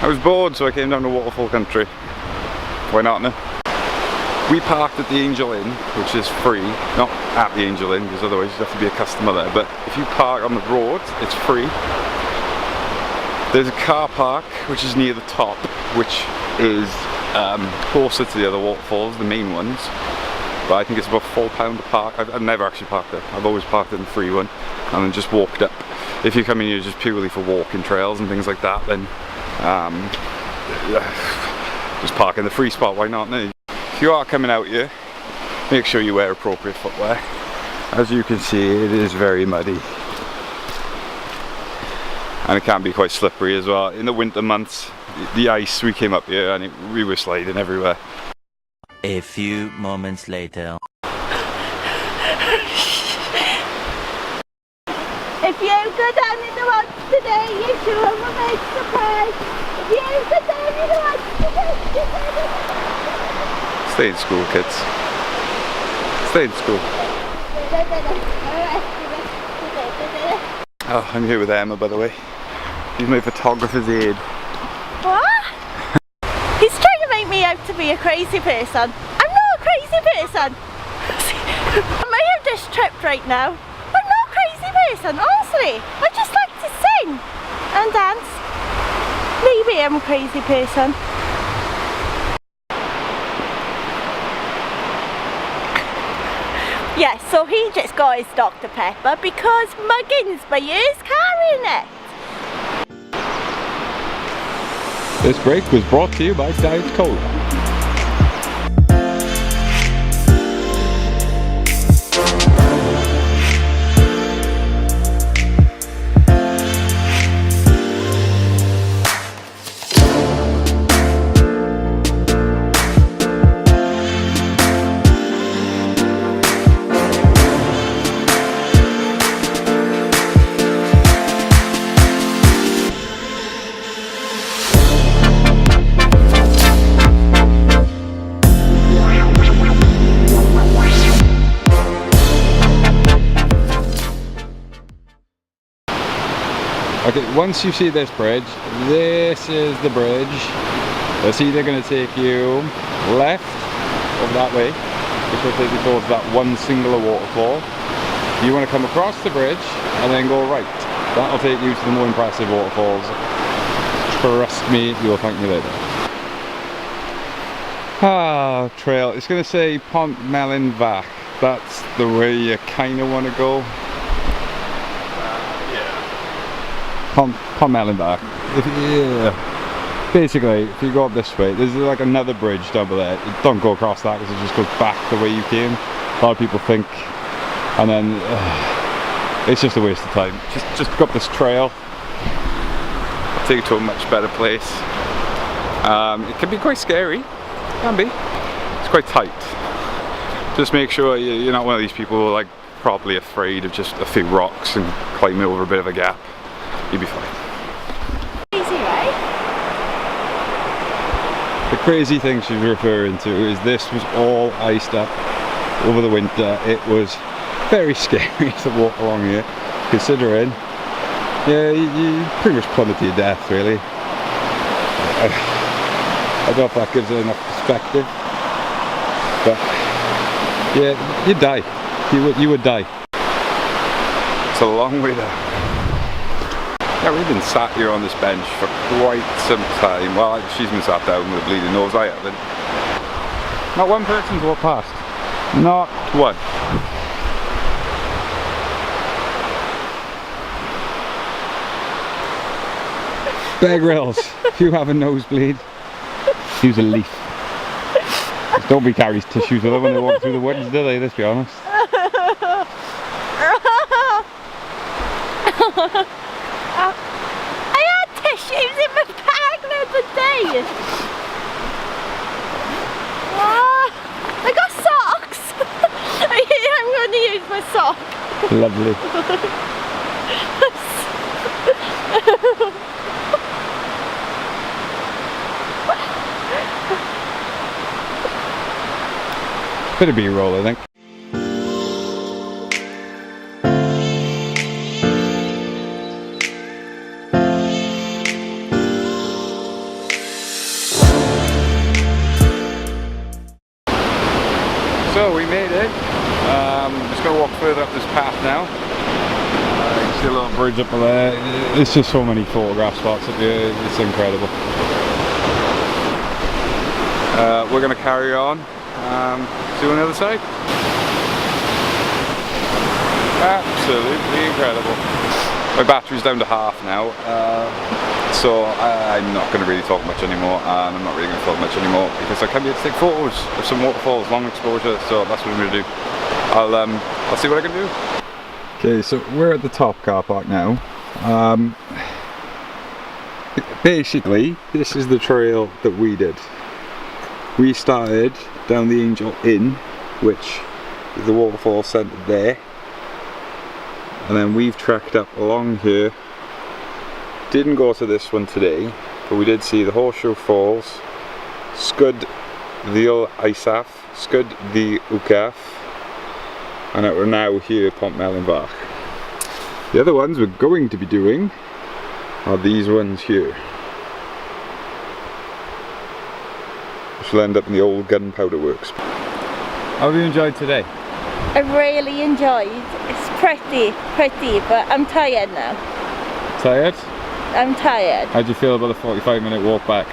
I was bored, so I came down to Waterfall country. Why not, no? We parked at the Angel Inn, which is free. Not at the Angel Inn, because otherwise you'd have to be a customer there. But if you park on the road, it's free. There's a car park, which is near the top, which is closer to the other waterfalls, the main ones. But I think it's about £4 to park. I've never actually parked there. I've always parked in the free one and then just walked up. If you come in here just purely for walking trails and things like that, then just park in the free spot, why not? No? If you are coming out here, make sure you wear appropriate footwear. As you can see, it is very muddy. And it can be quite slippery as well. In the winter months, the ice, we came up here and we were sliding everywhere. A few moments later. If you go down in the woods today, you sure will make surprise. If you go down in the woods today, you sure will. Stay in school, kids. Stay in school. Oh, I'm here with Emma, by the way. She's my photographer's aide. What? He's trying to make me out to be a crazy person. I'm not a crazy person. I may have just tripped right now. I'm not a crazy person, honestly. I just like to sing and dance. Maybe I'm a crazy person. Yes, so he just got his Dr. Pepper because Muggins by you is carrying it. This break was brought to you by Diet Cola. Okay, once you see this bridge, this is the bridge. It's either going to take you left over that way, which will take you towards that one singular waterfall. You want to come across the bridge and then go right. That'll take you to the more impressive waterfalls. Trust me, you'll thank me later. Ah, trail. It's going to say Pontneddfechan. That's the way you kind of want to go. Pontneddfechan. Yeah. Basically, if you go up this way, there's like another bridge down there. Don't go across that because it just goes back the way you came. A lot of people think, and then it's just a waste of time. Just go up this trail. It'll take you to a much better place. It can be quite scary. It can be. It's quite tight. Just make sure you're not one of these people who are like probably afraid of just a few rocks and climbing over a bit of a gap. You'll be fine. Easy, right? The crazy thing she's referring to is this was all iced up over the winter. It was very scary to walk along here, considering, yeah, you pretty much plummet to your death, really. I don't know if that gives it enough perspective, but yeah, you'd die. You would die. It's a long way down. Yeah, we've been sat here on this bench for quite some time. Well, she's been sat down with a bleeding nose, I haven't. Not one person's walked past. Not one. Bear Grylls, if you have a nosebleed, use a leaf. Nobody carries tissues with them when they walk through the woods, do they? Let's be honest. I had tissues in my bag the other day. I got socks. I'm going to use my sock. Lovely. Bit of B-roll, I think. So we made it. Just gonna walk further up this path now. You can see a little bridge up there. There's just so many photograph spots up here. It's incredible. We're gonna carry on. See you on the other side. Absolutely incredible. My battery's down to half now, so I'm not going to really talk much anymore, and I'm not really going to talk much anymore because I came here to take photos of some waterfalls, long exposure, so that's what I'm going to do. I'll see what I can do. Okay, so we're at the top car park now. Basically, this is the trail that we did. We started down the Angel Inn, which is the waterfall centre there. And then we've trekked up along here. Didn't go to this one today, but we did see the Horseshoe Falls, Scud the Isaf, Scud the Ukaf, and we're now here at Pontneddfechan. The other ones we're going to be doing are these ones here, which will end up in the old gunpowder works. How have you enjoyed today? I really enjoyed. It's pretty, but I'm tired now. Tired? I'm tired. How do you feel about the 45-minute walk back?